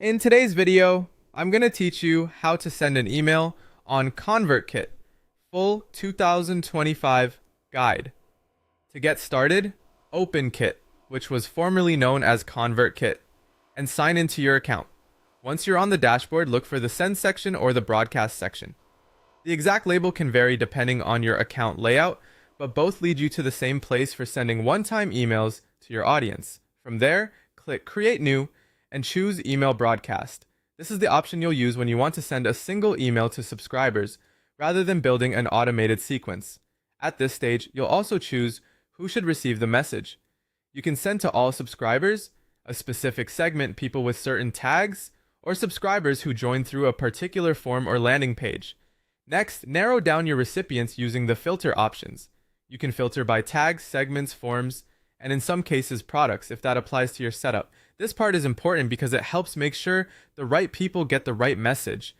In today's video, I'm going to teach you how to send an email on ConvertKit, full 2025 guide. To get started, open Kit, which was formerly known as ConvertKit, and sign into your account. Once you're on the dashboard, look for the Send section or the Broadcast section. The exact label can vary depending on your account layout, but both lead you to the same place for sending one-time emails to your audience. From there, click Create New and choose Email Broadcast. This is the option you'll use when you want to send a single email to subscribers rather than building an automated sequence. At this stage, you'll also choose who should receive the message. You can send to all subscribers, a specific segment, people with certain tags, or subscribers who join through a particular form or landing page. Next, narrow down your recipients using the filter options. You can filter by tags, segments, forms, and in some cases products if that applies to your setup. This part is important because it helps make sure the right people get the right message.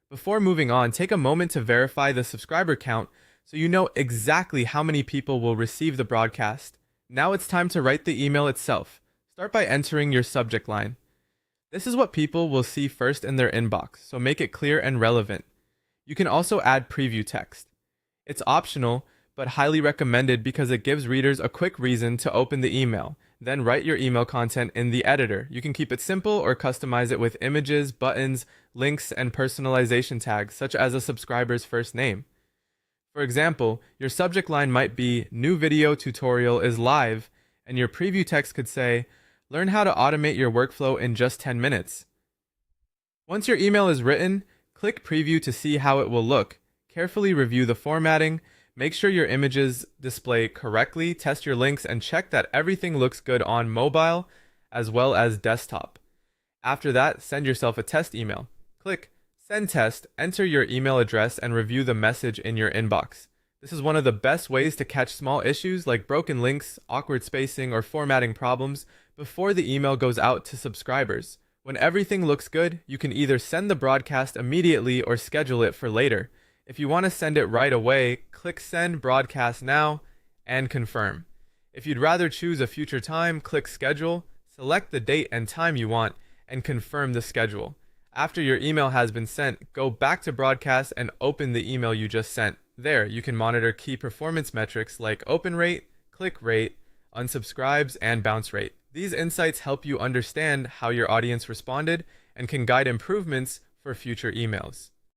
Before moving on, take a moment to verify the subscriber count so you know exactly how many people will receive the broadcast. Now it's time to write the email itself. Start by entering your subject line. This is what people will see first in their inbox, so make it clear and relevant. You can also add preview text. It's optional, but highly recommended because it gives readers a quick reason to open the email. Then write your email content in the editor. You can keep it simple or customize it with images, buttons, links, and personalization tags, such as a subscriber's first name. For example, your subject line might be New Video Tutorial is Live, and your preview text could say, Learn how to automate your workflow in just 10 minutes. Once your email is written, click Preview to see how it will look. Carefully review the formatting, make sure your images display correctly, test your links, and check that everything looks good on mobile as well as desktop. After that, send yourself a test email. Click Send Test, enter your email address, and review the message in your inbox. This is one of the best ways to catch small issues like broken links, awkward spacing, or formatting problems before the email goes out to subscribers. When everything looks good, you can either send the broadcast immediately or schedule it for later. If you want to send it right away, click Send Broadcast Now and confirm. If you'd rather choose a future time, click Schedule, select the date and time you want, and confirm the schedule. After your email has been sent, go back to Broadcast and open the email you just sent. There, you can monitor key performance metrics like open rate, click rate, unsubscribes, and bounce rate. These insights help you understand how your audience responded and can guide improvements for future emails.